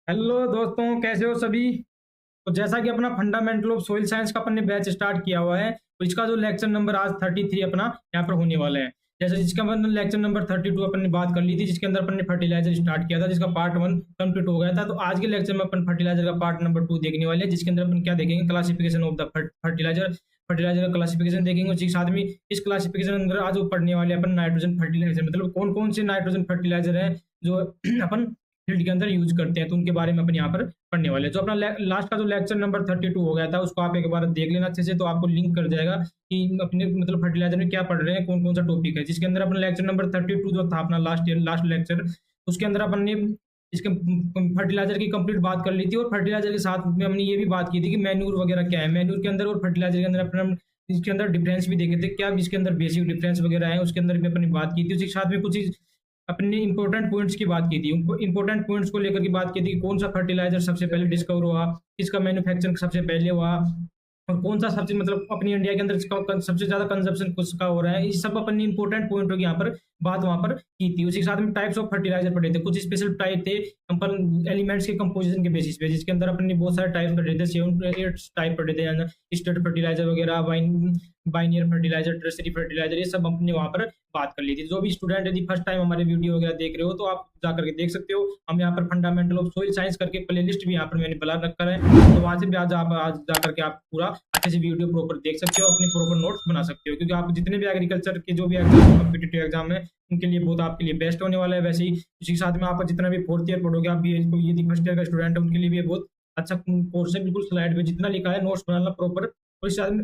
Hello दोस्तों, कैसे हो सभी। तो जैसा कि अपना फंडामेंटल ऑफ सोइल साइंस का अपन ने बैच स्टार्ट किया हुआ है, तो इसका जो लेक्चर नंबर आज 33 अपना यहाँ पर होने वाला है। जैसे जिसका मतलब लेक्चर नंबर 32 अपन ने बात कर ली थी, जिसके अंदर अपन ने फर्टिलाइजर स्टार्ट किया था, जिसका पार्ट 1 कंप्लीट हो गया था। तो आज के लेक्चर में अपन फर्टिलाइजर का पार्ट नंबर 2 देखने वाले हैं, जिसके अंदर अपन क्या देखेंगे, classification of the fertiliser. Fertiliser का क्लासिफिकेशन देखेंगे, उसी के साथ में इस क्लासिफिकेशन के अंदर आज वो पढ़ने वाले अपन नाइट्रोजन फर्टिलाइजर, मतलब कौन कौन से नाइट्रोजन फर्टिलाइजर है जो अपन फील्ड के अंदर यूज करते हैं, तो उनके बारे में अपन यहाँ पर पढ़ने वाले हैं। जो अपना लास्ट का जो लेक्चर नंबर 32 हो गया था, उसको आप एक बार देख लेना अच्छे से, तो आपको लिंक कर जाएगा कि अपने मतलब फर्टिलाइजर में क्या पढ़ रहे हैं, कौन कौन सा टॉपिक है। जिसके अंदर अपना लेक्चर नंबर 32 जो था अपना लास्ट लेक्चर, उसके अंदर अपन ने इसके फर्टिलाइजर की कंप्लीट बात कर ली थी, और फर्टिलाइजर के साथ में हमने ये भी बात की थी कि मैन्यूर वगैरह क्या है, मैन्यूर के अंदर और फर्टिलाइजर के अंदर अपना इसके अंदर डिफरेंस भी देखे थे, क्या इसके अंदर बेसिक डिफरेंस वगैरह है, उसके अंदर भी अपनी बात की थी। उसके साथ में कुछ अपने इंपॉर्टेंट पॉइंट्स की बात की थी, उनको इंपॉर्टेंट पॉइंट्स को लेकर की बात की थी कि कौन सा फर्टिलाइजर सबसे पहले डिस्कवर हुआ, किसका मैन्युफैक्चरिंग सबसे पहले हुआ, और कौन सा सबसे मतलब अपनी इंडिया के अंदर सबसे ज्यादा कंजप्शन किसका हो रहा है। ये सब अपन ने इंपॉर्टेंट पॉइंट की यहाँ पर बात वहां पर की थी। उसी के साथ में टाइप्स ऑफ फर्टिलाइजर पढ़े थे, कुछ स्पेशल टाइप थे अपन एलिमेंट्स के कंपोजिशन के बेसिस पे, जिसके अंदर अपन ने बहुत सारे टाइप पढ़े थे, 7 8 टाइप पढ़े थे, स्टेट फर्टिलाइजर वगैरह, बाइनियर फर्टिलाइजर, टर्सरी फर्टिलाइजर, ये सब हमने वहां पर बात कर ली थी। जो भी स्टूडेंट यदि फर्स्ट टाइम हमारे वीडियो वगैरह देख रहे हो, तो आप जाकर के देख सकते हो। हम यहाँ पर फंडामेंटल ऑफ सोइल साइंस करके प्लेलिस्ट भी यहाँ पर मैंने बना रखा है, तो वहां से भी आज जाकर के आप पूरा अच्छे से वीडियो प्रॉपर देख सकते हो, अपने प्रॉपर नोट्स बना सकते हो, क्योंकि आप जितने भी एग्रीकल्चर के जो भी एग्जाम कॉम्पिटिटिव एग्जाम है, उनके लिए बहुत आपके लिए बेस्ट होने वाला है। वैसे ही उसी के साथ में आप जितना भी फोर्थ ईयर पढ़ोगे, आप भी यदि फर्स्ट ईयर का स्टूडेंट है, उनके लिए भी बहुत अच्छा कोर्स है। बिल्कुल स्लाइड पे जितना लिखा है नोट्स बनाना प्रॉपर, और इस साथ में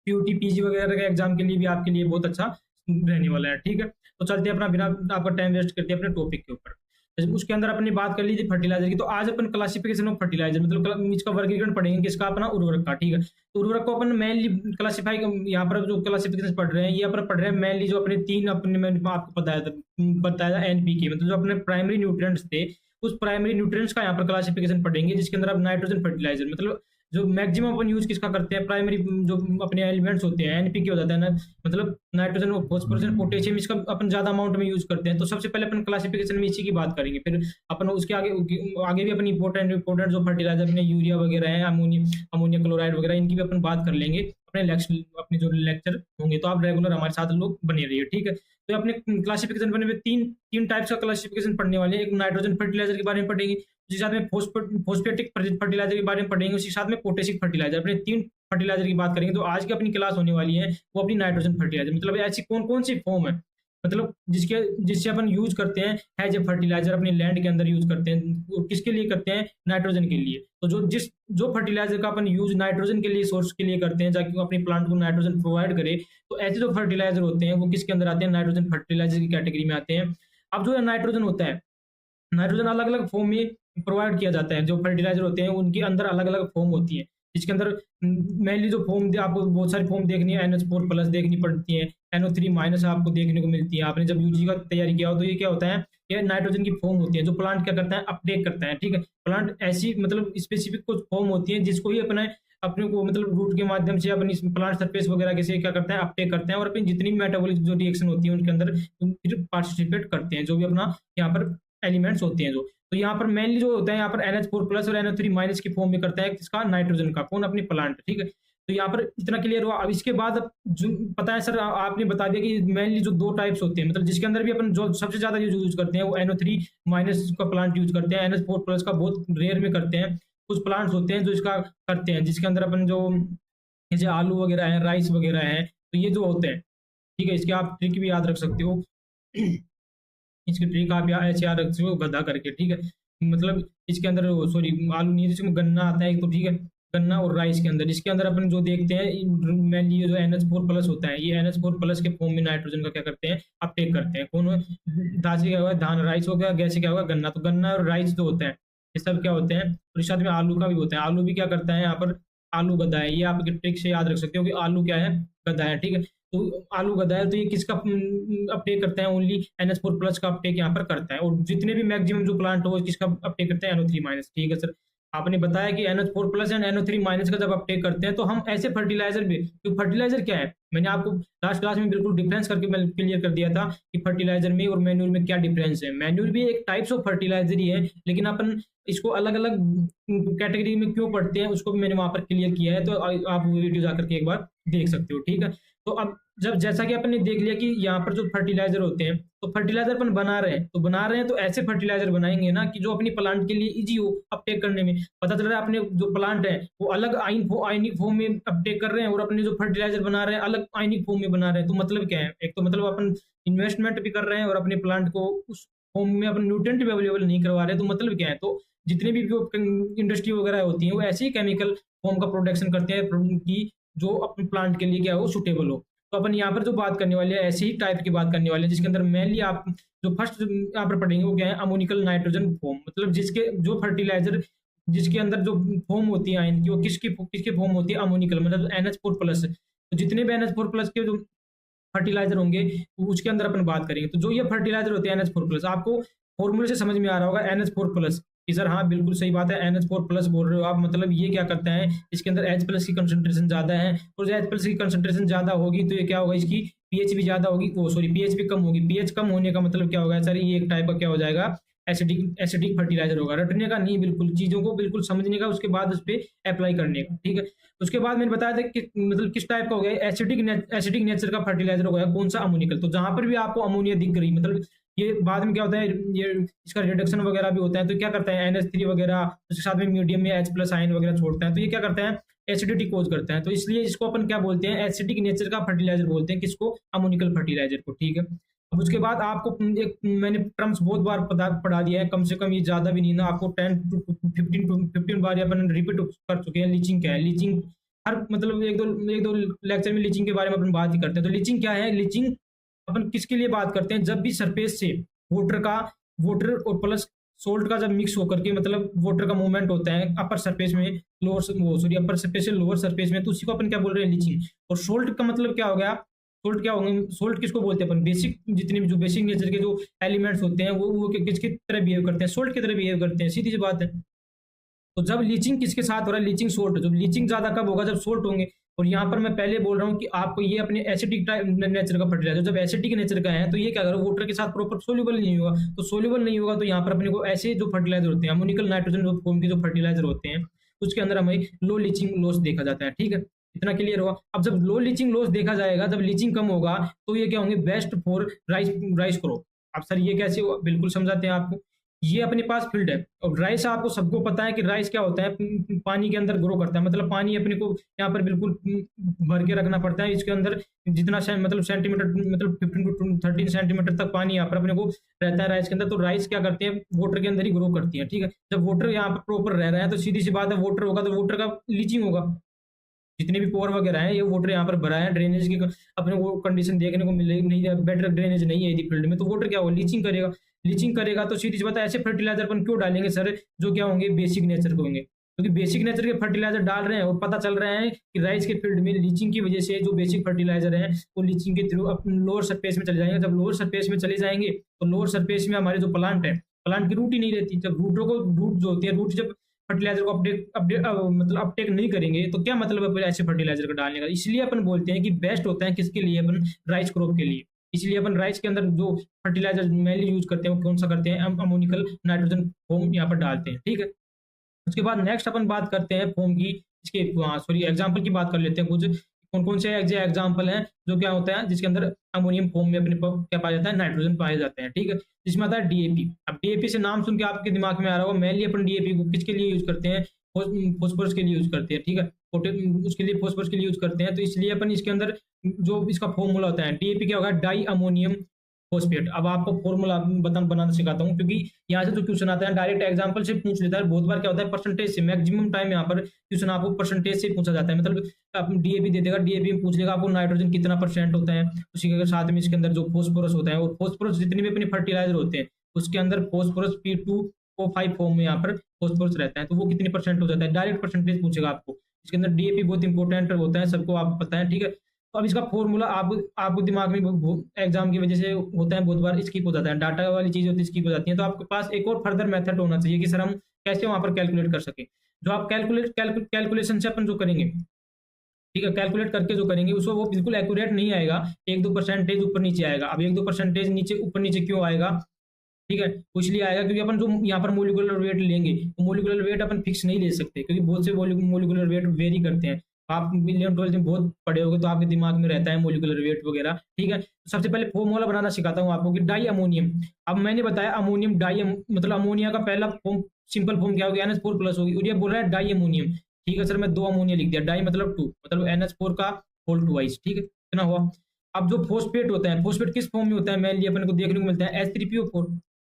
पीयूटी पीजी वगैरह के एग्जाम के लिए भी आपके लिए बहुत अच्छा रहने वाला है। ठीक है, तो चलते हैं अपना बिना आपका टाइम वेस्ट करते हैं अपने टॉपिक के ऊपर। जैसे उसके अंदर अपनी बात कर ली थी फर्टिलाइजर की, तो आज अपन क्लासिफिकेशन ऑफ फर्टिलाइजर मतलब इसका वर्गीकरण पढ़ेंगे, किसका, अपना उर्वरक का। ठीक है, तो उर्वरक को अपन मेनली क्लासिफाई, यहाँ पर जो क्लासिफिकेशन पढ़ रहे हैं, ये अपन पढ़ रहे हैं मेनली जो अपने तीन अपने मैंने आपको बताया था एनपीके, मतलब जो अपने प्राइमरी न्यूट्रिएंट्स थे, उस प्राइमरी न्यूट्रिएंट्स का यहाँ पर क्लासिफिकेशन पढ़ेंगे, जिसके अंदर आप नाइट्रोजन फर्टिलाइजर मतलब जो मैक्सिमम अपन यूज किसका करते हैं, प्राइमरी जो अपने एलिमेंट्स होते हैं, एनपीके हो जाता है ना, मतलब नाइट्रोजन और फॉस्फोरस और पोटेशियम, इसका अपन ज्यादा अमाउंट में यूज करते हैं। तो सबसे पहले अपन क्लासिफिकेशन में इसी की बात करेंगे, फिर अपन उसके आगे आगे भी अपन इंपॉर्टेंट जो फर्टिलाइजर अपने यूरिया वगैरह है, अमोनिया क्लोराइड वगैरह, इनकी भी अपन बात कर लेंगे अपने जो लेक्चर होंगे। तो आप रेगुलर हमारे साथ लोग बने रहिए। ठीक है, तो अपने क्लासिफिकेशन बने हुए तीन तीन टाइप्स का क्लासिफिकेशन पढ़ने वाले हैं। एक नाइट्रोजन फर्टिलाइजर के बारे में पढ़ेंगे, उसी साथ में फोस्फेटिक फर्टिलाइजर के बारे में पढ़ेंगे, उसी साथ में पोटेशिक फर्टिलाइजर, अपने तीन फर्टिलाइजर की बात करेंगे। तो आज की अपनी क्लास होने वाली है वो अपनी नाइट्रोजन फर्टिलाइजर, मतलब ऐसी कौन कौन सी फॉर्म है, मतलब जिससे अपन यूज करते हैं एज ए फर्टिलाइजर, अपने लैंड के अंदर यूज करते हैं। किसके लिए करते हैं, नाइट्रोजन के लिए। तो जो फर्टिलाइजर का अपन यूज नाइट्रोजन के लिए सोर्स के लिए करते हैं, ताकि अपनी प्लांट को नाइट्रोजन प्रोवाइड करे, तो ऐसे जो फर्टिलाइजर होते हैं वो किसके अंदर आते हैं, नाइट्रोजन फर्टिलाइजर की कैटेगरी में आते हैं। अब जो नाइट्रोजन होता है, नाइट्रोजन अलग अलग फॉर्म में प्रोवाइड किया जाता है। जो फर्टिलाइजर होते हैं उनके अंदर अलग अलग फॉर्म होती है, जिसके अंदर मेनली जो फॉर्म आपको बहुत सारी फॉर्म देखनी है, NH4+ देखनी पड़ती है, NO3- आपको देखने को मिलती है। आपने जब यूजी का तैयारी किया हो, तो ये क्या होता है, ये नाइट्रोजन की फॉर्म होती है, जो प्लांट क्या करता है, अपटेक करता है। ठीक है, प्लांट ऐसी मतलब स्पेसिफिक कुछ फॉर्म होती है, जिसको ही अपने को मतलब रूट के माध्यम से अपनी प्लांट सरफेस वगैरह के से क्या करते हैं, अपटेक करते हैं, और अपनी जितनी भी मेटाबॉलिक जो रिएक्शन होती है उनके अंदर फिर पार्टिसिपेट करते हैं, जो भी अपना यहाँ पर एलिमेंट्स होते हैं। जो तो यहाँ पर मेनली जो होता है, यहाँ पर NH4+ और NO3- की फॉर्म में करता है, किसका, नाइट्रोजन का, कौन, अपनी प्लांट। ठीक है, तो यहाँ पर इतना क्लियर हुआ। अब इसके बाद जो पता है सर, आपने बता दिया कि मेनली जो दो टाइप्स होते हैं, मतलब जिसके अंदर भी अपन जो सबसे ज्यादा यूज करते हैं वो NO3- का प्लांट यूज करते हैं, NH4+ का बहुत रेयर में करते हैं। कुछ प्लांट्स होते हैं जो इसका करते हैं, जिसके अंदर अपन जो जैसे आलू वगैरह है, राइस वगैरह है, तो ये जो होते हैं। ठीक है, इसके आप ट्रिक भी याद रख सकते हो। इसकी ट्रिक आप यहाँ ऐसे याद रख सकते हो, गधा करके। ठीक है, मतलब इसके अंदर सॉरी आलू नहीं है, जिसमें गन्ना आता है एक, तो ठीक है, गन्ना और राइस के अंदर, इसके अंदर अपन जो देखते हैं मेनली जो NH4+ होता है, ये NH4+ के फॉर्म में नाइट्रोजन का क्या करते हैं, अपटेक करते हैं। कौन, दाल क्या होगा, धान राइस हो गया, गैस क्या होगा, गन्ना। तो गन्ना और राइस जो होते हैं, ये सब क्या होते हैं, और इस साथ में आलू का भी होता है। आलू भी क्या करता है, यहाँ पर आलू गधा है, ये आप ट्रिक से याद रख सकते हो कि आलू क्या है, गधा है। ठीक है, तो आलू गधा है, तो ये किसका अपटेक करता है, ओनली NH4+ का अपटेक यहाँ पर करता है। और जितने भी मैक्सिमम जो प्लांट हो, किसका अपटेक करता है, NO3-। ठीक है सर, आपने बताया कि NH4 plus and NO3 minus का जब आप टेक करते हैं तो हम ऐसे फर्टिलाइजर भी, तो फर्टिलाइजर क्या है, मैंने आपको लास्ट क्लास में बिल्कुल डिफरेंस करके मैं क्लियर कर दिया था कि फर्टिलाइजर में और मैन्यूर में क्या डिफरेंस है। मैन्यूर भी एक टाइप्स ऑफ फर्टिलाइजर ही है, लेकिन अपन इसको अलग अलग कैटेगरी में क्यों पढ़ते हैं उसको भी मैंने वहां पर क्लियर किया है, तो आप वो वीडियो जाकर के एक बार देख सकते हो, ठीक है। तो अब जब जैसा कि अपन ने देख लिया कि यहाँ पर जो फर्टिलाइजर होते हैं, तो फर्टिलाइजर अपन बना रहे हैं तो ऐसे फर्टिलाइजर बनाएंगे ना कि जो अपनी प्लांट के लिए इजी हो अपटेक करने में। पता चल रहा है अपने जो प्लांट है वो अलग आयनिक फॉर्म में अपटेक कर रहे हैं और अपने जो फर्टिलाइजर बना रहे हैं अलग आयनिक फॉर्म में बना रहे हैं। तो मतलब क्या है, एक तो मतलब अपन इन्वेस्टमेंट भी कर रहे हैं और अपने प्लांट को उस फॉर्म में अपन न्यूट्रिएंट भी अवेलेबल नहीं करवा रहे हैं। तो मतलब क्या है, तो जितनी भी इंडस्ट्री वगैरह होती है वो ऐसे ही केमिकल फॉर्म का प्रोडक्शन करते हैं कि जो अपने प्लांट के लिए क्या हो, सुटेबल हो। तो अपन यहाँ पर जो बात करने वाले हैं ऐसे ही टाइप की बात करने वाले हैं, जिसके अंदर मेनली आप जो फर्स्ट यहाँ पर पढ़ेंगे वो क्या है, अमोनिकल नाइट्रोजन फॉर्म। मतलब जिसके जो फर्टिलाइजर जिसके अंदर जो फॉर्म होती है आयन की, वो किसकी फॉर्म होती है, अमोनिकल, मतलब NH4 प्लस। तो जितने भी NH4 प्लस के जो फर्टिलाइजर होंगे उसके अंदर अपन बात करेंगे। तो जो ये फर्टिलाइजर होते हैं NH4 प्लस, आपको फॉर्मूले से समझ में आ रहा होगा NH4 प्लस कि सर हाँ बिल्कुल सही बात है, NH4 प्लस बोल रहे हो आप, मतलब ये क्या करता है, इसके अंदर H प्लस की कंसंट्रेशन ज्यादा है, और H प्लस की कंसंट्रेशन ज्यादा होगी तो ये क्या होगा, इसकी पीएच भी ज्यादा होगी, वो सॉरी पीएच भी कम होगी। पीएच कम होने का मतलब क्या होगा सर, ये एक टाइप का क्या हो जाएगा, एसिडिक फर्टिलाइजर होगा। रटने का नहीं, बिल्कुल चीजों को बिल्कुल समझने का, उसके बाद उस पर अप्लाई करने का, ठीक है। उसके बाद मैंने बताया था कि मतलब किस टाइप का हो गया, एसिडिक नेचर का फर्टिलाइजर हो गया, कौन सा, अमोनिकल। तो जहां पर भी आपको अमोनिया दिख रही, मतलब ये बाद में क्या होता है, ये इसका रिडक्शन वगैरह भी होता है, तो क्या करता है NH3 वगैरह उसके साथ में मीडियम में H प्लस आयन वगैरह छोड़ता है, तो ये क्या करता है, एसिडिटी कोज करता है। तो इसलिए इसको अपन क्या बोलते हैं, एसिडिक नेचर का फर्टिलाइजर बोलते हैं, किसको, अमोनिकल फर्टिलाइजर को, ठीक है। अब उसके बाद आपको एक मैंने टर्म्स बहुत बार पढ़ा दिया है, कम से कम ये ज्यादा भी नहीं ना, आपको 10 to 15 बार अपन रिपीट कर चुके हैं। लीचिंग क्या है, लीचिंग हर मतलब एक दो लेक्चर में लीचिंग के बारे में अपन बात ही करते हैं। तो लीचिंग क्या है, लीचिंग अपन किसके लिए बात करते हैं, जब भी सरफेस से वाटर और प्लस सोल्ट का जब मिक्स होकर के, मतलब वाटर का मूवमेंट होता है अपर सरफेस में अपर सरफेस से लोअर सरफेस में, तो उसी को अपन क्या बोल रहे हैं, लीचिंग। और सोल्ट का मतलब क्या हो गया, सोल्ट क्या होंगे, सोल्ट किसको बोलते हैं अपन, बेसिक जितने भी जो बेसिक नेचर के जो एलिमेंट्स होते हैं वो किसकी तरह बिहेव करते हैं, सोल्ट की तरह बिहेव करते हैं, सीधी सी बात है। तो जब लीचिंग किसके साथ हो रहा है, लीचिंग सोल्ट। जब लीचिंग ज्यादा कब होगा, जब सोल्ट होंगे। और यहाँ पर मैं पहले बोल रहा हूँ कि आपको ये अपने एसिडिक नेचर का फर्टिलाइजर, जब एसिडिक नेचर का है तो ये क्या करो, वाटर के साथ प्रॉपर सोल्यूबल नहीं होगा। तो सोल्यूबल नहीं होगा तो यहाँ पर अपने को ऐसे जो फर्टिलाइजर होते हैं, अमोनिकल नाइट्रोजन फॉर्म के जो फर्टिलाइजर होते हैं, उसके अंदर हमें लो लीचिंग लॉस देखा जाता है, ठीक है। इतना क्लियर हुआ। अब जब लो लीचिंग लॉस देखा जाएगा, जब लीचिंग कम होगा, तो ये क्या होंगे, बेस्ट फॉर राइस क्रॉप। अब सर ये कैसे हुआ, बिल्कुल समझाते हैं आपको। ये अपने पास फील्ड है, और राइस आपको सबको पता है कि राइस क्या होता है, पानी के अंदर ग्रो करता है। मतलब पानी अपने को यहाँ पर बिल्कुल भर के रखना पड़ता है, इसके अंदर जितना मतलब सेंटीमीटर, मतलब 15 to 13 सेंटीमीटर तक पानी यहाँ पर अपने को रहता है राइस के अंदर। तो राइस क्या करते हैं, वाटर के अंदर ही ग्रो करती है, ठीक है। जब वाटर यहाँ पर प्रॉपर रह रहा है तो सीधी सी बात है, वाटर होगा तो वाटर का लीचिंग होगा। जितने भी पोर वगैरह है, ये वाटर यहाँ पर भरा है, ड्रेनेज की अपने को कंडीशन देखने को मिलेगी नहीं, बेटर ड्रेनेज नहीं है यदि फील्ड में, तो वाटर क्या होगा, लीचिंग करेगा। तो सीधी सी बात है, ऐसे फर्टिलाइजर अपन क्यों डालेंगे सर, जो क्या होंगे, बेसिक नेचर के होंगे। क्योंकि बेसिक नेचर के फर्टिलाइजर डाल रहे हैं और पता चल रहा है कि राइस के फील्ड में लीचिंग की वजह से जो बेसिक फर्टिलाइजर है वो लीचिंग के थ्रू लोअर सरफेस में चले जाएंगे। जब लोअर सरफेस में चले जाएंगे तो लोअर सरफेस में हमारे जो प्लांट है, प्लांट की रूट ही नहीं रहती। जब रूट जो होती है, रूट जब फर्टिलाइजर को मतलब अपटेक नहीं करेंगे तो क्या मतलब है ऐसे फर्टिलाइजर का डालने का। इसलिए अपन बोलते हैं कि बेस्ट होता है किसके लिए, अपन राइस क्रॉप के लिए। इसलिए अपन राइस के अंदर जो फर्टिलाइजर मेनली यूज करते हैं वो कौन सा करते हैं, अमोनिकल नाइट्रोजन फॉर्म यहाँ पर डालते हैं, ठीक है। उसके बाद नेक्स्ट अपन बात करते हैं फॉर्म की, इसके सॉरी एग्जाम्पल की बात कर लेते हैं। कुछ कौन कौन से एग्जाम्पल हैं जो क्या होता है, जिसके अंदर अमोनियम फॉर्म में अपने क्या पाया जाता है, नाइट्रोजन पाए जाते हैं, ठीक है। जिसमें आता है डीएपी। अब डीएपी से नाम सुन के आपके दिमाग में आ रहा होगा, मेनली अपन डीएपी को किसके लिए यूज करते हैं, फॉस्फोरस के लिए यूज करते हैं, ठीक है। उसके लिए फॉस्फोरस के लिए यूज करते हैं। तो इसलिए अपन इसके अंदर जो इसका फॉर्मूला होता है, डीएपी क्या होगा, डाई अमोनियम फॉस्फेट। अब आपको फॉर्मूला बनाना सिखाता हूँ, क्योंकि यहाँ से जो क्वेश्चन आता है डायरेक्ट एग्जांपल से पूछ लेता है। बहुत बार क्या होता है, परसेंटेज से, मैक्सिमम टाइम यहाँ पर क्वेश्चन आपको परसेंटेज से पूछा जाता है। मतलब आप डीएपी दे देगा, डीएपी में पूछ लेगा आपको नाइट्रोजन कितना % होता है, उसी के साथ में इसके अंदर जो फॉस्फोरस होता है, और फॉस्फोरस जितने भी अपने फर्टिलाइजर होते हैं उसके अंदर फॉस्फोरस P2O5 फॉर्म में यहाँ पर फॉस्फोरस रहता है, तो वो कितने % हो जाता है, डायरेक्ट परसेंटेज पूछेगा आपको। इसके अंदर डीएपी बहुत इंपॉर्टेंट होता है, सबको आपको पता है, ठीक है। तो अब इसका फॉर्मूला आपको दिमाग में एग्जाम की वजह से होता है, बहुत बार स्किप हो जाता है, डाटा वाली चीज होती है स्किप हो जाती है। तो आपके पास एक और फर्दर मेथड होना चाहिए कि सर हम कैसे वहां पर कैलकुलेट कर सके। जो आप कैलकुलेशन से अपन जो करेंगे, ठीक है, कैलकुलेट करके जो करेंगे उसको वो बिल्कुल एक्यूरेट नहीं आएगा, 1-2 परसेंटेज ऊपर नीचे आएगा। अब 1-2 परसेंटेज नीचे ऊपर नीचे क्यों आएगा, ठीक है, वो इसलिए आएगा क्योंकि अपन जो यहाँ पर मोलिकुलर वेट लेंगे, वो मोलिकुलर वेट अपन फिक्स नहीं ले सकते, क्योंकि बहुत से मोलिकुलर वेट वेरी करते हैं। आप 11th-12th में बहुत पढ़े होगे तो आपके दिमाग में रहता है मोलिकुलर वेट वगैरह, ठीक है। तो सबसे पहले फॉर्मूला बनाना सिखाता हूँ आपको कि डाई अमोनियम। अब मैंने बताया अमोनियम डाई मतलब अमोनिया का पहला फॉर्म, सिंपल फॉर्म क्या होगी, NH4+ होगी, और ये बोल रहा है डाई अमोनियम। ठीक है सर, मैं 2 अमोनिया लिख दिया, डाई मतलब 2, मतलब NH4 का होल ट्वाइस, ठीक है, इतना हुआ। अब जो फोस्फेट होता है, फोस्फेट किस फॉर्म में होता है, मेनली अपन को देखने को मिलता है H3PO4,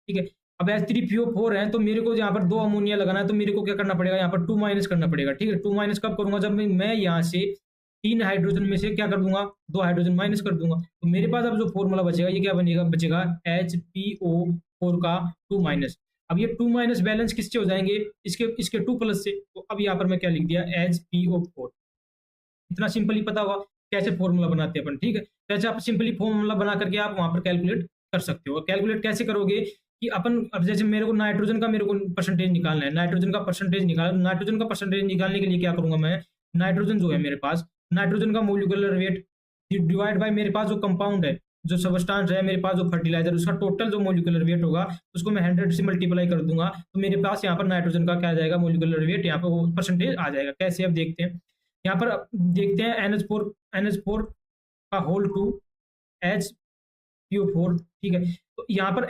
ठीक है। अब H3PO4 है तो मेरे को यहाँ पर 2 अमोनिया लगाना है, तो मेरे को क्या करना पड़ेगा, यहाँ पर 2- करना पड़ेगा, ठीक है। 2- कब करूंगा, जब मैं यहाँ से 3 हाइड्रोजन में से क्या कर दूंगा, 2 हाइड्रोजन माइनस कर दूंगा। तो मेरे पास अब जो फॉर्मूला बचेगा ये क्या बनेगा, बचेगा HPO4 का 2-। अब ये 2- बैलेंस किससे हो जाएंगे, इसके 2+ से। तो अब यहाँ पर मैं क्या लिख दिया, HPO4। इतना सिंपली पता होगा कैसे फॉर्मूला बनाते हैं अपन, ठीक है। तो ऐसे आप सिंपली फॉर्मूला बना करके आप वहां पर कैलकुलेट कर सकते हो। कैलकुलेट कैसे करोगे कि अपन, अब जैसे मेरे को नाइट्रोजन का मेरे को परसेंटेज निकालना है, नाइट्रोजन का परसेंटेज निकालने के लिए क्या करूंगा मैं, नाइट्रोजन जो है मेरे पास, नाइट्रोजन का मोलिकुलर वेट डिवाइड बाय मेरे पास जो कंपाउंड है, जो सबस्टांस है मेरे पास, जो फर्टिलाइजर, उसका टोटल जो मोलिकुलर वेट होगा उसको मैं 100 से मल्टीप्लाई कर दूंगा, तो मेरे पास यहाँ पर नाइट्रोजन का क्या आ जाएगा, मोलिकुलर वेट, यहाँ पर परसेंटेज आ जाएगा। कैसे, अब देखते हैं। यहाँ पर देखते हैं NH4 का होल 2 HPO4, ठीक है। तो यहाँ पर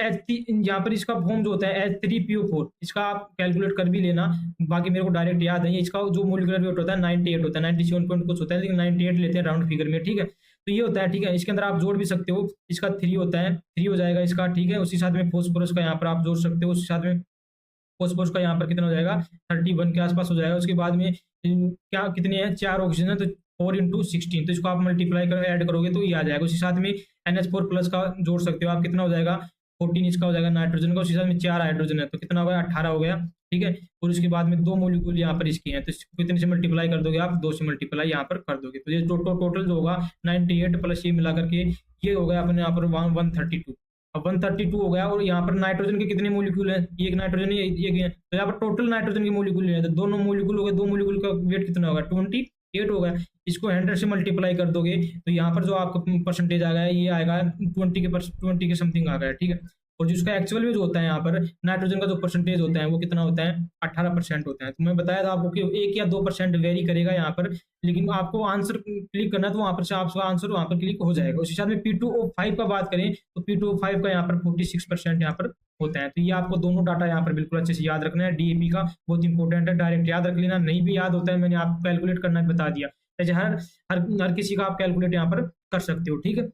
यहाँ पर इसका फॉर्म जो होता है H3PO4, इसका आप कैलकुलेट कर भी लेना, बाकी मेरे को डायरेक्ट याद है। इसका जो मोलिकुलर वेट होता है 98 होता है, 97 पॉइंट कुछ होता है, लेकिन 98 लेते हैं राउंड फिगर में, ठीक है। तो ये होता है, ठीक है। इसके अंदर आप जोड़ भी सकते हो, इसका 3 होता है, 3 हो जाएगा इसका, ठीक है। उसी साथ में फोस्फोरस का यहाँ पर आप जोड़ सकते हो, उसी साथ में फोस्फोरस का यहाँ पर कितना हो जाएगा, 31 के आसपास हो जाएगा। उसके बाद में क्या कितने हैं, 4 ऑक्सीजन है, तो 4 × 16, तो इसको आप मल्टीप्लाई कर ऐड करोगे तो ये आ जाएगा। उसी साथ में NH4+ का जोड़ सकते हो आप, कितना हो जाएगा, 14 इसका हो जाएगा नाइट्रोजन का। उसी साथ में 4 हाइड्रोजन है, तो कितना हो गया, 18 हो गया, ठीक है। और उसके बाद में 2 मोलिक्यूल यहाँ पर इसकी हैं, तो इसको कितने से मल्टीप्लाई कर दोगे आप, 2 से मल्टीप्लाई यहाँ पर कर दोगे, तो ये टोटल जो होगा 98 प्लस ये मिला करके ये हो गया अपने यहाँ पर 132। अब 132 हो गया, और यहाँ पर नाइट्रोजन के कितने मोलिक्यूल हैं, एक नाइट्रोजन है, एक है, तो यहाँ पर टोटल नाइट्रोजन के मोलिक्यूल है, तो दोनों मोलिक्यूल हो गए, 2 मोलिक्यूल का वेट कितना होगा, 28 हो गया। इसको 100 से मल्टीप्लाई कर दोगे तो यहाँ पर जो आपका परसेंटेज आ गया ये आएगा 20 के समथिंग आ गया, ठीक है। और जिसका एक्चुअल में जो होता है यहाँ पर नाइट्रोजन का जो परसेंटेज होता है वो कितना होता है, 18% होता है। तो मैं बताया था आपको कि 1 या 2% वेरी करेगा यहाँ पर, लेकिन आपको आंसर क्लिक करना है तो वहां पर से आपका आंसर वहां पर क्लिक हो जाएगा। उसी साथ में P2O5 का बात करें तो P2O5 का यहाँ पर 46% यहाँ पर होता है। तो ये आपको दोनों डाटा यहाँ पर बिल्कुल अच्छे से याद रखना है। DAP का बहुत इंपॉर्टेंट है, डायरेक्ट याद रख लेना, नहीं भी याद होता है मैंने आपको कैलकुलेट करना बता दिया। ऐसे हर किसी का आप कैलकुलेट यहाँ पर कर सकते हो, ठीक है।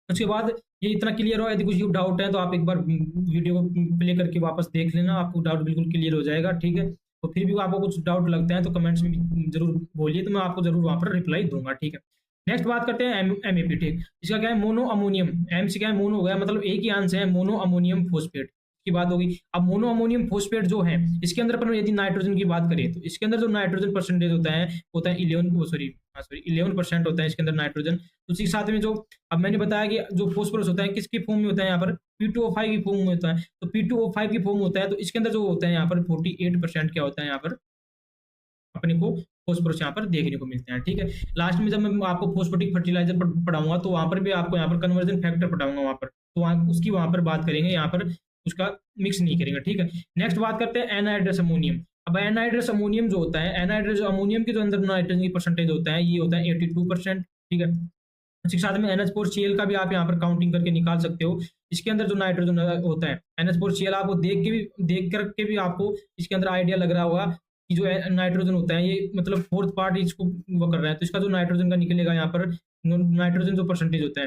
उसके बाद ये इतना क्लियर हो, यदि कुछ डाउट है तो आप एक बार वीडियो को प्ले करके वापस देख लेना, आपको डाउट बिल्कुल क्लियर हो जाएगा, ठीक है। तो फिर भी आपको कुछ डाउट लगता है तो कमेंट्स में भी जरूर बोलिए, तो मैं आपको जरूर वहां पर रिप्लाई दूंगा, ठीक है। नेक्स्ट बात करते हैं MAP, ठीक। इसका क्या है, मोनो अमोनियम, एम से क्या है, मोनो हो गया, मतलब एक ही आंसर है, मोनो अमोनियम फोस्फेट की बात होगी। अब मोनो अमोनियम फोस्फेट जो है इसके अंदर अपन यदि नाइट्रोजन की बात करें तो इसके अंदर जो नाइट्रोजन परसेंटेज होता है 11% होता है इसके अंदर नाइट्रोजन। उसी के साथ में जो अब मैंने बताया कि जो फोस्फोरस होता है किसकी फॉर्म में होता है, यहाँ पर P2O5 की फॉर्म में होता है। तो P2O5 की फॉर्म होता है तो इसके अंदर जो होता है यहाँ पर 48% क्या होता है, यहाँ पर अपने को फोस्फोरस यहाँ पर देखने को मिलते हैं, ठीक है। लास्ट में जब मैं आपको फोस्फेटिक फर्टिलाइजर पढ़ाऊंगा तो वहां पर भी आपको यहाँ पर कन्वर्जन फैक्टर पढ़ाऊंगा वहां पर, तो उसकी वहां पर बात करेंगे, यहाँ पर उसका मिक्स नहीं करेंगे, ठीक है। नेक्स्ट बात करते हैं एनहाइड्रस अमोनियम। अब एनहाइड्रस अमोनियम जो होता है, एनहाइड्रस अमोनियम के जो अंदर नाइट्रोजन की परसेंटेज होता है ये होता है 82%, ठीक है। इसके साथ में NH4Cl का भी आप यहाँ पर काउंटिंग करके निकाल सकते हो। इसके अंदर जो नाइट्रोजन होता है NH4Cl, आपको देख करके भी आपको इसके अंदर आइडिया लग रहा होगा कि जो नाइट्रोजन होता है ये मतलब 4th पार्ट इसको वो कर रहा है, तो इसका जो नाइट्रोजन का निकलेगा यहाँ पर नाइट्रोजन जो परसेंटेज होता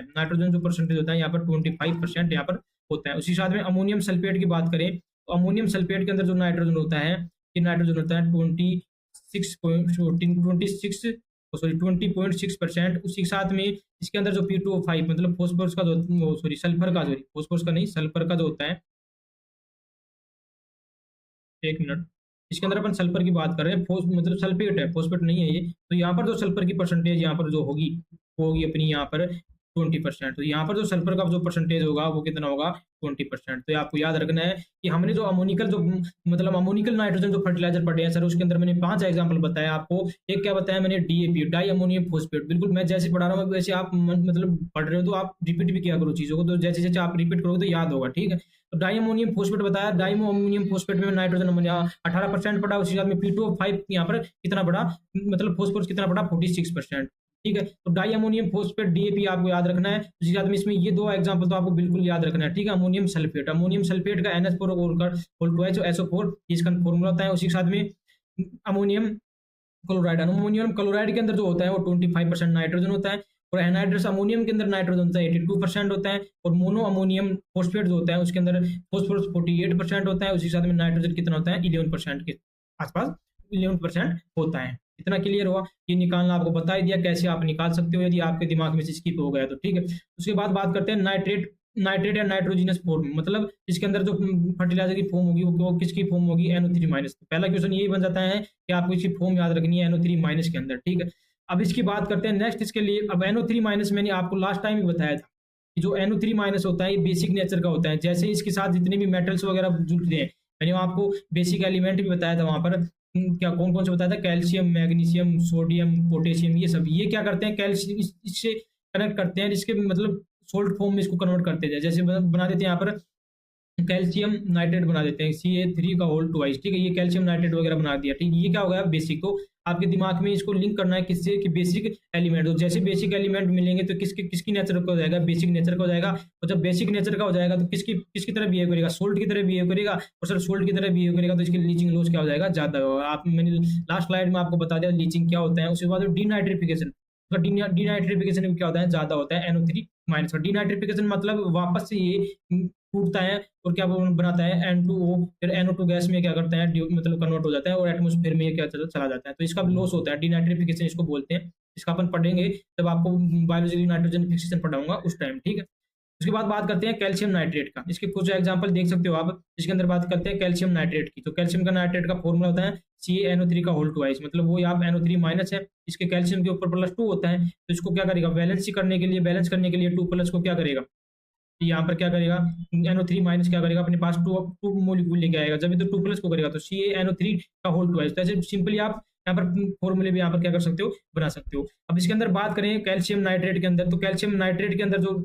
है यहाँ पर 25% यहाँ पर होता है। उसी साथ में अमोनियम सल्फेट की बात करें तो अमोनियम सल्फेट के अंदर जो नाइट्रोजन होता है ये नाइट्रोजन होता है 20.6%। उसी के साथ में इसके अंदर जो P2O5 मतलब फोस्फोरस का जो सल्फर का जो होता है, एक मिनट, इसके अंदर अपन सल्फर की बात कर रहे हैं, मतलब सल्फेट है, फोस्फेट नहीं है ये। तो यहाँ पर जो सल्फर की परसेंटेज यहाँ पर जो होगी वो होगी अपनी यहाँ पर 20%। तो यहाँ पर जो सल्फर का जो परसेंटेज होगा वो कितना होगा 20%। तो ये आपको याद रखना है कि हमने जो अमोनिकल जो मतलब अमोनिकल नाइट्रोजन जो फर्टिलाइजर पढ़े हैं सर, उसके अंदर मैंने 5 एग्जाम्पल बताया आपको। एक क्या बताया मैंने, डीएपी, डाई अमोनियम फोस्फेट। बिल्कुल मैं जैसे पढ़ा रहा हूँ वैसे आप मतलब पढ़ रहे हो तो आप रिपीट भी किया करो चीजों को, तो जैसे जैसे आप रिपीट करोगे तो याद होगा, ठीक है। तो डाई अमोनियम फोस्फेट बताया, डाई अमोनियम फोस्फेट में नाइट्रोजन अमोनिया 18% पड़ा, उसी के साथ में P2O5 यहाँ पर कितना पड़ा, मतलब फोस्फोरस कितना पड़ा 46%, ठीक है। तो डाई अमोनियम फोस्फेट डीएपी आपको याद रखना है। उसी के साथ में इसमें ये 2 एग्जांपल तो आपको बिल्कुल याद रखना है, ठीक है। अमोनियम सल्फेट, अमोनियम सल्फेट का NH4 जो SO4 इसका फॉर्मूला होता है। उसी के साथ में अमोनियम क्लोराइड, अमोनियम क्लोराइड के अंदर जो होता है वो 25% नाइट्रोजन होता है, और एनहाइड्रस अमोनियम के अंदर नाइट्रोजन होता है 82% होता है, और मोनो अमोनियम फोस्फेट जो होता है उसके अंदर फोस्फोरस 48% होता है। उसी के साथ में नाइट्रोजन कितना होता है 11% के आसपास, 11% होता है। इतना क्लियर हुआ, ये निकालना आपको बता ही दिया कैसे आप निकाल सकते हो यदि आपके दिमाग में से स्किप हो गया तो, ठीक है। उसके बाद बात करते हैं नाइट्रेट, नाइट्रेट या नाइट्रोजिनस फॉर्म, मतलब इसके अंदर जो फर्टिलाइजर की फॉर्म होगी वो किसकी फॉर्म होगी, NO3-। पहला क्वेश्चन यही बन जाता है कि आपको इसकी फॉर्म याद रखनी है NO3- के अंदर, ठीक है। अब इसकी बात करते हैं नेक्स्ट इसके लिए। अब NO3- मैंने आपको लास्ट टाइम ही बताया था कि जो NO3- होता है ये बेसिक नेचर का होता है। जैसे इसके साथ जितने भी मेटल्स वगैरह जुड़ते हैं, मैंने आपको बेसिक एलिमेंट भी बताया था वहां पर, क्या कौन कौन से बताया था, कैल्शियम, मैग्नीशियम, सोडियम, पोटेशियम, ये सब ये क्या करते हैं, कैल्शियम इससे कनेक्ट करते हैं, जिसके मतलब सोल्ट फॉर्म में इसको कन्वर्ट करते हैं। जैसे बना देते हैं यहाँ पर कैल्शियम नाइट्रेट बना देते हैं CA3 का होल ट्वाइस, ठीक है। ये कैल्शियम नाइट्रेट वगैरह बना दिया, ठीक है। ये क्या हो गया बेसिक। तो आपके दिमाग में इसको लिंक करना है किससे, कि बेसिक एलिमेंट। तो जैसे बेसिक एलिमेंट मिलेंगे तो किसकी नेचर का हो जाएगा, बेसिक नेचर का हो जाएगा। और जब बेसिक नेचर का हो जाएगा तो किसकी किसकी तरह बिहेव करेगा, सोल्ट की तरह बिहेव करेगा। और सर सोल्ट की तरह बिहेव करेगा तो इसकी लीचिंग लॉस क्या हो जाएगा, ज्यादा होगा। आप मैंने लास्ट स्लाइड में आपको बता दिया लीचिंग क्या होता है। उसके बाद डीनाइट्रिफिकेशन, डीनाइट्रिफिकेशन क्या होता है, ज्यादा होता है NO3-। डीनाइट्रिफिकेशन मतलब वापस से ये टूटता है और क्या बनाता है N2O, फिर NO2 गैस में क्या करता है मतलब कन्वर्ट हो जाता है और एटमोस्फेयर में क्या चला जाता है। तो इसका लॉस होता है, डीनाइट्रिफिकेशन इसको बोलते हैं। इसका अपन पढ़ेंगे जब आपको बायोलॉजी नाइट्रोजन फिक्सेशन पढ़ाऊंगा उस टाइम, ठीक है। उसके बाद बात करते हैं कैल्शियम नाइट्रेट का। इसके कुछ एग्जांपल देख सकते हो आप। इसके अंदर बात करते हैं कैल्शियम नाइट्रेट की। तो कैल्शियम का नाइट्रेट का फॉर्मूला होता है CaNO3 का होल ट्वाइस, मतलब वो यहाँ NO3- है, इसके कैल्शियम के ऊपर +2 होता है। तो इसको क्या करेगा, बैलेंस करने के लिए 2+ को क्या करेगा, यहाँ पर क्या करेगा NO3- क्या करेगा, अपने पास टू मोलिक्यूल लेके आएगा, जब तो 2+ को करेगा तो CaNO3 का होल ट्वाइस। तो ऐसे सिंपली आप यहाँ पर फॉर्मूले भी यहाँ पर क्या कर सकते हो, बना सकते हो। अब इसके अंदर बात करें कैल्शियम नाइट्रेट के अंदर, तो कैल्शियम नाइट्रेट के अंदर जो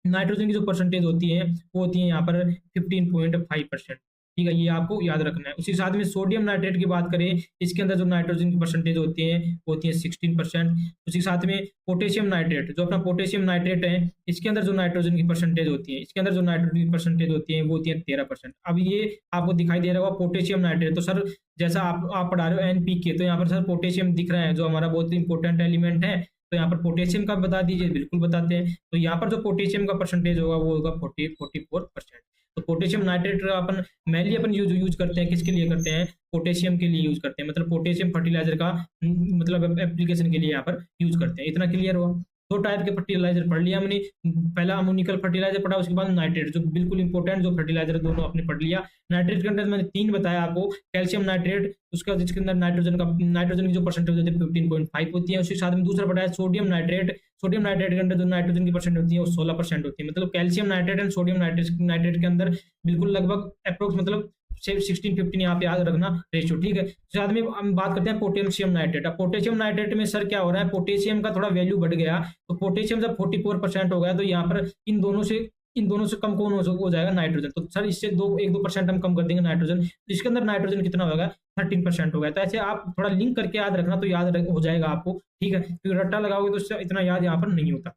नाइट्रोजन की जो परसेंटेज होती है वो होती है यहाँ पर 15.5%, ठीक है। ये आपको याद रखना है। उसी के साथ में सोडियम नाइट्रेट की बात करें, इसके अंदर जो नाइट्रोजन की परसेंटेज होती है वो होती है 16%। उसी के साथ में पोटेशियम नाइट्रेट, जो अपना पोटेशियम नाइट्रेट है, इसके अंदर जो नाइट्रोजन की परसेंटेज होती है, इसके अंदर जो नाइट्रोजन की परसेंटेज होती है वो होती है 13%। अब ये आपको दिखाई दे रहा होगा पोटेशियम नाइट्रेट। तो सर जैसा आप पढ़ा रहे हो NPK, तो यहाँ पर सर पोटेशियम दिख रहा है जो हमारा बहुत इंपॉर्टेंट एलिमेंट है। तो यहाँ पर पोटेशियम का बता दीजिए, बिल्कुल बताते हैं। तो यहाँ पर जो पोटेशियम का परसेंटेज होगा वो होगा 44%। तो पोटेशियम नाइट्रेट अपन मेनली अपन यूज करते हैं, किसके लिए करते हैं, पोटेशियम के लिए यूज करते हैं, मतलब पोटेशियम फर्टिलाइजर का मतलब एप्लीकेशन के लिए यहाँ पर यूज करते हैं। इतना क्लियर हुआ। 2 टाइप के फर्टिलाइजर पढ़ लिया हमने, पहला अमोनिकल फर्टिलाइजर पढ़ा, उसके बाद नाइट्रेट, जो बिल्कुल इंपॉर्टेंट जो फर्टिलाइजर दोनों आपने पढ़ लिया। नाइट्रेट के अंदर मैंने 3 बताया आपको, कैल्शियम नाइट्रेट, उसका जिसके अंदर नाइट्रोजन की जो परसेंटेज होती है 15.5 होती है। उसके साथ में दूसरा बताया सोडियम नाइट्रेट। सोडियम नाइट्रेट के अंदर जो नाइट्रोजन की परसेंट होती है वो 16% होती है। मतलब calcium nitrate and sodium nitrate के अंदर बिल्कुल लगभग अप्रोक्स मतलब 16-15 यहाँ पे याद रखना रेशियो, ठीक है। साथ में हम बात करते हैं पोटेशियम नाइट्रेट। अब पोटेशियम नाइट्रेट में सर क्या हो रहा है, पोटेशियम का थोड़ा वैल्यू बढ़ गया, तो पोटेशियम जब 44% हो गया तो यहाँ पर इन दोनों से कम कौन हो जाएगा, नाइट्रोजन। तो सर इससे 1-2% हम कम कर देंगे नाइट्रोजन, तो इसके अंदर नाइट्रोजन कितना होगा, 13% हो गया। तो ऐसे आप थोड़ा लिंक करके याद रखना, तो हो जाएगा आपको, ठीक है। क्योंकि रट्टा लगाओगे तो इससे इतना याद यहाँ पर नहीं होता।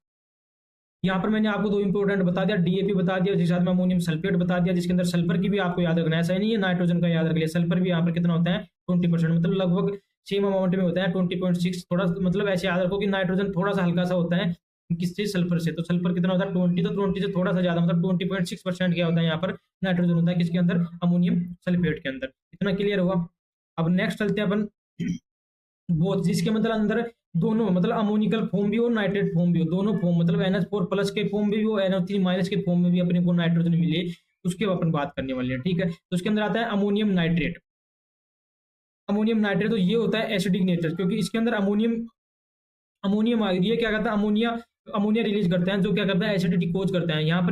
यहाँ पर मैंने आपको 2 इंपोर्टेंट बता दिया, DAP बता दिया, जिसके साथ में अमोनियम सल्फेट बता दिया, जिसके अंदर सल्फर की भी आपको याद रखना है। ऐसा नहीं है नाइट्रोजन का याद रख लिया, सल्फर भी यहाँ पर कितना होता है 20%, मतलब लगभग सेम अमाउंट में होता है 20.6। थोड़ा मतलब ऐसे याद रखो कि नाइट्रोजन थोड़ा सा हल्का सा होता है किससे, सल्फर से। तो सल्फर कितना होता है 20, तो 20 से थोड़ा सा ज्यादा मतलब 20.6% क्या होता है यहाँ पर नाइट्रोजन होता है, किसके अंदर, अमोनियम सल्फेट के अंदर। इतना क्लियर हुआ। अब नेक्स्ट चलते हैं अपन बोथ, जिसके मतलब अंदर दोनों मतलब अमोनिकल फॉर्म भी हो, नाइट्रेट फॉर्म भी हो, दोनों फॉर्म मतलब NH4+ के फॉर्म में भी हो, NO3- के फॉर्म में भी अपने को नाइट्रोजन मिले, उसके अपन बात करने वाले हैं, ठीक है। तो उसके अंदर आता है अमोनियम नाइट्रेट। अमोनियम नाइट्रेट तो ये होता है एसिडिक नेचर, क्योंकि इसके अंदर अमोनियम आ गई है, क्या कहता है अमोनिया अमोनिया रिलीज करता है, जो क्या करता है एसिडिटी कोज करता है। यहाँ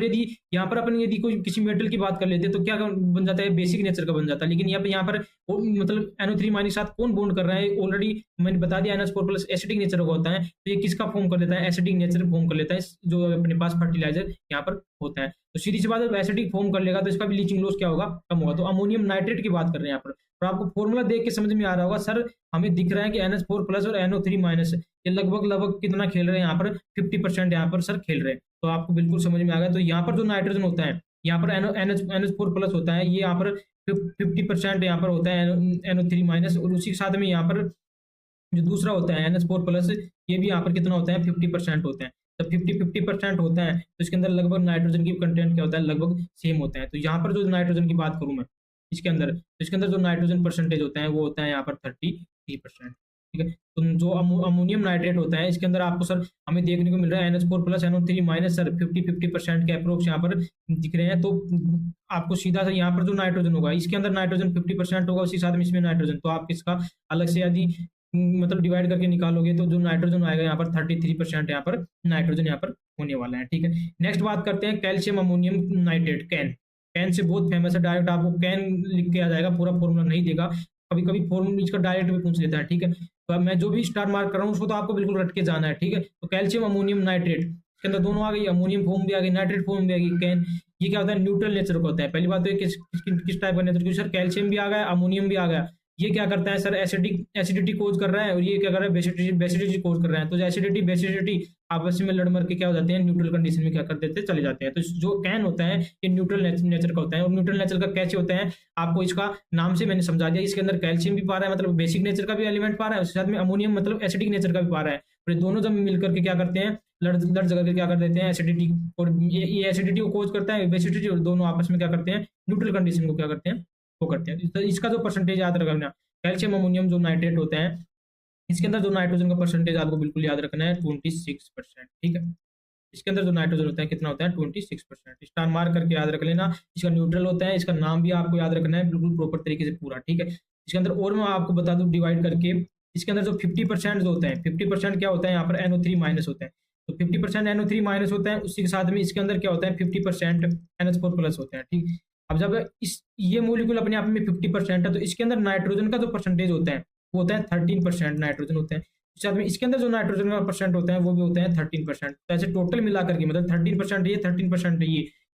पर अपन यदि कोई किसी मेटल की बात कर लेते हैं तो क्या बन जाता है, बेसिक नेचर का बन जाता है। लेकिन यहाँ पर मतलब NO3 माइनस के साथ कौन बॉन्ड कर रहा है, ऑलरेडी मैंने बता दिया NH4 प्लस एसिडिक नेचर का होता है। तो ये किसका फॉर्म कर लेता है, एसिडिक नेचर फॉर्म कर लेता है, जो अपने पास फर्टिलाइजर यहाँ पर होता है। तो सीधी सी बात है, एसिडिक फॉर्म कर लेगा तो इसका भी लीचिंग लॉस क्या होगा, कम होगा। तो अमोनियम नाइट्रेट की बात कर रहे हैं यहाँ पर। और आपको फॉर्मूला देख के समझ में आ रहा होगा, सर हमें दिख रहा है कि NH4 प्लस और NO3 माइनस ये लगभग कितना खेल रहे हैं यहाँ पर, 50% यहाँ पर सर खेल रहे हैं। तो आपको बिल्कुल समझ में आ गया। तो यहाँ पर जो नाइट्रोजन होता है, यहाँ पर NH4 प्लस होता है, ये यहाँ पर 50% यहाँ पर होता है NO3 माइनस, और उसी के साथ में यहाँ पर जो दूसरा होता है NH4 प्लस, ये भी यहाँ पर कितना होता है, 50% होता है। जब 50% होता है तो इसके अंदर लगभग नाइट्रोजन की कंटेंट क्या होता है, लगभग सेम होता है। तो यहाँ पर जो नाइट्रोजन की बात करूँ मैं इसके अंदर जो नाइट्रोजन परसेंटेज होता है वो होता है यहाँ पर 33%। ठीक है। तो जो अमोनियम नाइट्रेट होता है, इसके अंदर आपको सर हमें देखने को मिल रहा है NH4 plus NO3 minus sir 50% के अप्रोक्स यहाँ पर दिख रहे हैं। तो आपको सीधा सा यहाँ पर जो नाइट्रोजन होगा, इसके अंदर नाइट्रोजन 50% होगा, उसी साथ में इसमें नाइट्रोजन। तो आप इसका अलग से यदि मतलब डिवाइड करके निकालोगे तो जो नाइट्रोजन आएगा यहाँ पर 33% यहाँ पर नाइट्रोजन यहाँ पर होने वाला है। ठीक है। नेक्स्ट बात करते हैं calcium ammonium nitrate, can. Can say बहुत फेमस है, डायरेक्ट आपको कैन लिख के आ जाएगा, पूरा फॉर्मूला नहीं देगा। कभी कभी फॉर्मूला इसका डायरेक्ट भी पूछ लेता है। ठीक है। तो मैं जो भी स्टार मार्क कर रहा हूँ उसको तो आपको बिल्कुल रट के जाना है। ठीक है। तो कैल्शियम अमोनियम नाइट्रेट, इसके अंदर दोनों आ गई, अमोनियम फॉर्म भी आ गई, नाइट्रेट फॉर्म भी आ गई, कैन। ये क्या होता है, न्यूट्रल नेचर का होता है। पहली बात तो किस टाइप का नेचर, क्योंकि सर कैल्शियम भी आ गया, अमोनियम भी आ गया। ये क्या करता है सर, एसिडिटी कोज कर रहा है, और ये क्या कर रहा है, बेसिडिटी कोज कर रहा है। तो एसिडिटी बेसिडिटी आपस में लड़ मर के क्या हो जाते हैं, न्यूट्रल कंडीशन में क्या कर देते हैं, चले जाते हैं। तो जो कैन होता है ये न्यूट्रल नेचर का होता है। और न्यूट्रल नेचर का कैसे होता है, आपको इसका नाम से मैंने समझा दिया। इसके अंदर कैल्शियम भी पा रहा है, मतलब बेसिक नेचर का भी एलिमेंट पा रहा है, उसके साथ में अमोनियम मतलब एसिडिक नेचर का भी पा रहा है। और ये दोनों जब मिलकर के क्या करते हैं, लड़ जगह के क्या कर देते हैं एसिडिटी, और ये एसिडिटी को कोज करता है, बेसिडिटी, और दोनों आपस में क्या करते हैं, न्यूट्रल कंडीशन को क्या करते हैं, वो करते हैं। तो इसका जो परसेंटेज याद रखना, कैल्शियम अमोनियम जो नाइट्रेट होता है, इसके अंदर जो नाइट्रोजन का परसेंटेज आपको बिल्कुल याद रखना है 26%। ठीक है। इसके अंदर जो नाइट्रोजन होता है कितना होता है, 26%। स्टार मार्क करके याद रख लेना। इसका न्यूट्रल होता है, इसका नाम भी आपको याद रखना है बिल्कुल प्रॉपर तरीके से पूरा। ठीक है। इसके अंदर और मैं आपको बता दूं डिवाइड करके, इसके अंदर जो 50% जो होता है, 50% क्या होता है, यहाँ पर NO3 माइनस होता है। तो 50% NO3 माइनस होता है, उसी के साथ में इसके अंदर क्या होता है, 50% NH4 प्लस होता है। ठीक। अब जब ये मोलिक्यूल अपने आप में 50% है, तो इसके अंदर नाइट्रोजन का जो परसेंटेज होता है वो होता है 13% नाइट्रोजन होता है। साथ में इसके अंदर जो नाइट्रोजन का परसेंट होता है वो भी होता है 13%। तो ऐसे टोटल मिलाकर के मतलब 13% ये 13%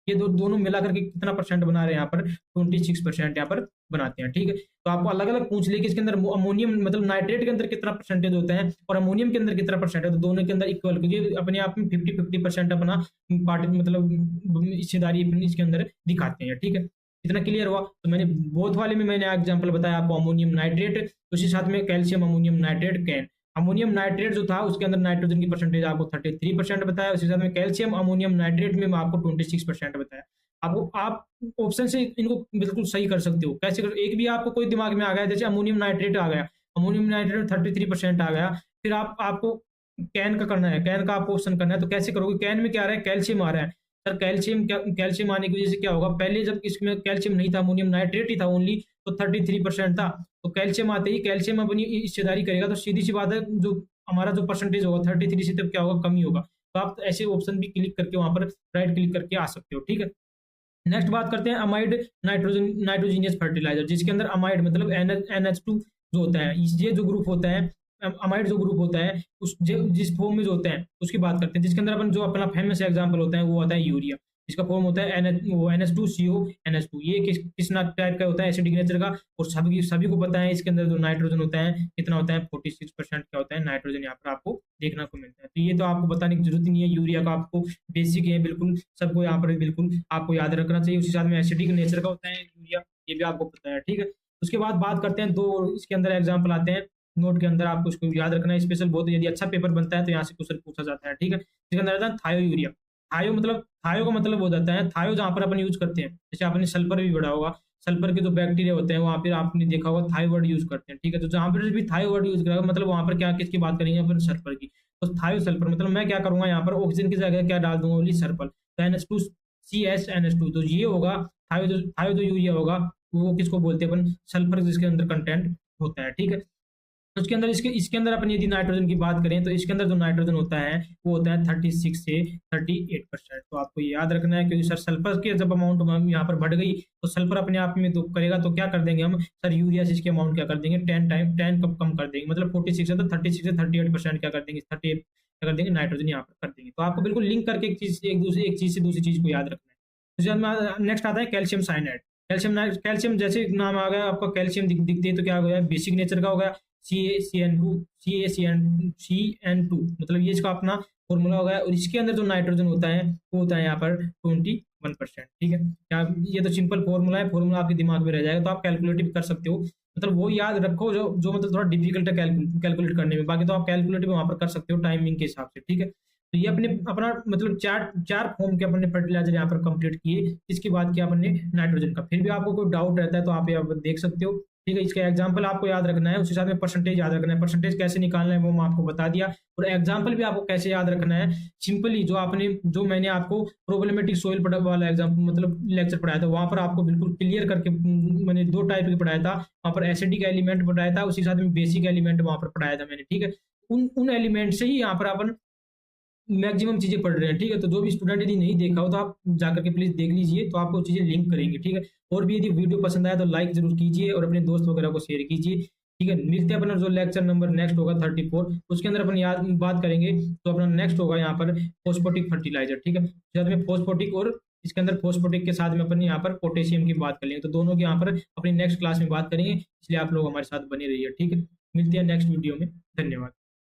ये दोनों मिलाकर के कितना परसेंट बना रहे हैं यहाँ पर, 26% यहाँ पर बनाते हैं। ठीक है। तो आपको अलग अलग पूछ ले कि इसके अंदर अमोनियम मतलब नाइट्रेट के अंदर कितना परसेंटेज होता है और अमोनियम के अंदर कितना परसेंट है, तो दोनों के अंदर इक्वल, क्योंकि अपने आप में 50-50% अपना पार्ट मतलब हिस्सेदारी इसके अंदर दिखाते हैं। ठीक है। इतना क्लियर हुआ। तो मैंने बोथ वाले में मैंने एग्जांपल बताया आपको, अमोनियम नाइट्रेट, उसी साथ में calcium ammonium nitrate, can. Ammonium nitrate जो था उसके अंदर नाइट्रोजन की परसेंटेज आपको 33% बताया, उसी साथ में कैल्शियम अमोनियम नाइट्रेट में आपको 26% बताया। आपको आप ऑप्शन से इनको बिल्कुल सही कर सकते हो। कैसे कर, एक भी आपको कोई दिमाग में आ गया, जैसे अमोनियम नाइट्रेट आ गया, अमोनियम नाइट्रेट में 33% आ गया, फिर आपको कैन का करना है, कैन का आपको ऑप्शन करना है, तो कैसे करोगे, कैन में क्या आ रहा है, कैल्शियम आ रहा है। सर कैल्शियम आने की वजह से क्या होगा, पहले जब इसमें कैल्शियम नहीं था, अमोनियम नाइट्रेट ही था ओनली, तो 33% था। तो कैल्शियम आते ही कैल्शियम अपनी हिस्सेदारी करेगा, तो सीधी सी बात है जो हमारा जो परसेंटेज होगा 33 से तब क्या होगा, कम ही होगा। तो आप ऐसे ऑप्शन भी क्लिक करके वहां पर राइट क्लिक करके आ सकते हो। ठीक है। नेक्स्ट बात करते हैं अमाइड नाइट्रोजीनियस फर्टिलाइजर, जिसके अंदर अमाइड मतलब NH2 जो होता है, ये जो ग्रुप होता है, अमाइड जो ग्रुप होता है जिस फॉर्म में जो होते हैं उसकी बात करते हैं। जिसके अंदर अपन जो अपना फेमस एग्जांपल होता है वो होता है यूरिया, जिसका फॉर्म होता है NH2CO NH2। ये किस टाइप का होता है, एसिडिक नेचर का। और सभी को पता है इसके अंदर जो नाइट्रोजन होता है कितना होता है, 46% क्या होता है नाइट्रोजन यहाँ पर आपको देखने को मिलता है। तो ये तो आपको बताने की जरूरत नहीं है, यूरिया का आपको बेसिक है बिल्कुल, सबको यहाँ पर बिल्कुल आपको याद रखना चाहिए। उसी साथ में एसिडिक नेचर का होता है यूरिया, ये भी आपको पता है। ठीक है। उसके बाद बात करते हैं दो इसके अंदर एग्जाम्पल आते हैं नोट के अंदर, आपको उसको याद रखना है स्पेशल बहुत, यदि अच्छा पेपर बनता है तो यहाँ से क्वेश्चन पूछा जाता है। ठीक है। इसके अंदर आता है थायो यूरिया। थायो का मतलब हो जाता है, थायो जहाँ पर अपन यूज करते हैं, जैसे आपने सल्फर भी पढ़ा होगा, सल्फर के जो बैक्टीरिया होते हैं वहाँ पर आपने देखा होगा थायो वर्ड यूज करते हैं। ठीक है। तो जहाँ पर भी थायो वर्ड यूज करेगा मतलब वहाँ पर क्या किसकी बात करेंगे, अपन सल्फर की। तो थायो सल्फर मतलब मैं क्या करूंगा, यहाँ पर ऑक्सीजन की जगह क्या डाल दूंगा, ओनली सल्फर, तो NH2CH NH2। तो ये होगा थायो जो यूरिया होगा वो किसको बोलते हैं अपन, सल्फर जिसके अंदर कंटेंट होता है। ठीक है। उसके अंदर इसके अंदर अपन यदि नाइट्रोजन की बात करें तो इसके अंदर जो नाइट्रोजन होता है वो होता है 36 से 38%। तो आपको ये याद रखना है, क्योंकि सर सल्फर की जब अमाउंट यहाँ पर बढ़ गई तो सल्फर अपने आप में दुख करेगा, तो क्या कर देंगे हम सर यूरिया से इसकी अमाउंट क्या कर देंगे 10 कम कर देंगे, मतलब 46 है तो 36 से 38% क्या कर देंगे 38 क्या कर देंगे नाइट्रोजन यहाँ पर कर देंगे। तो आपको बिल्कुल लिंक करके एक चीज से दूसरी चीज को याद रखना है। तो नेक्स्ट आता है कैल्शियम साइनाइड। कैल्शियम जैसे नाम आ गया आपका, कैल्शियम दिखते है तो क्या हो गया बेसिक नेचर का हो गया CaCN2 मतलब ये इसका अपना फॉर्मूला हो गया, और इसके अंदर जो नाइट्रोजन होता है वो होता है यहाँ पर 21%। ठीक है, क्या ये तो सिंपल फॉर्मूला है, फॉर्मूला आपके दिमाग में रह जाएगा, तो आप कैलकुलेट भी कर सकते हो, मतलब वो याद रखो जो मतलब थोड़ा डिफिकल्ट है कैलकुलेट करने में, बाकी तो आप कैलकुलेट भी वहां पर कर सकते हो टाइमिंग के हिसाब से। ठीक है, तो ये अपना मतलब चार फॉर्म के अपने फर्टिलाइजर यहाँ पर कंप्लीट किए। इसके बाद किया अपने नाइट्रोजन का। फिर भी आपको कोई डाउट रहता है तो आप यहाँ पर देख सकते हो। ठीक है, इसका एग्जाम्पल आपको याद रखना है, उसी साथ में परसेंटेज याद रखना है। परसेंटेज कैसे निकालना है वो मैं आपको बता दिया, और एग्जाम्पल भी आपको कैसे याद रखना है सिंपली जो मैंने आपको प्रोब्लेमेटिक सोइल प्रोडक्ट वाला एग्जाम्पल मतलब लेक्चर पढ़ाया था, वहां पर आपको बिल्कुल क्लियर करके मैंने 2 टाइप के पढ़ाया था। वहां पर एसिडिक एलिमेंट पढ़ाया था, उसी साथ में बेसिक एलिमेंट वहां पर पढ़ाया था मैंने। ठीक है, उन एलिमेंट से ही यहाँ पर अपन मैक्सिमम चीजें पढ़ रहे हैं। ठीक है, तो जो भी स्टूडेंट यदि नहीं देखा हो तो आप जाकर के प्लीज देख लीजिए, तो आपको चीजें लिंक करेंगे। ठीक है, और भी यदि वीडियो पसंद आया तो लाइक जरूर कीजिए और अपने दोस्त वगैरह को शेयर कीजिए। ठीक है, मिलते हैं अपना जो लेक्चर नंबर नेक्स्ट होगा 34, उसके अंदर अपन याद बात करेंगे। तो अपना नेक्स्ट होगा यहाँ पर फोस्फोटिक फर्टिलाइजर। ठीक है, साथ में फोस्फोटिक और इसके अंदर फोस्फोटिक के साथ में अपन यहाँ पर पोटेशियम की बात करेंगे, तो दोनों की यहाँ पर अपनी नेक्स्ट क्लास में बात करेंगे, इसलिए आप लोग हमारे साथ बने रहिए। ठीक है, मिलते हैं नेक्स्ट वीडियो में। धन्यवाद।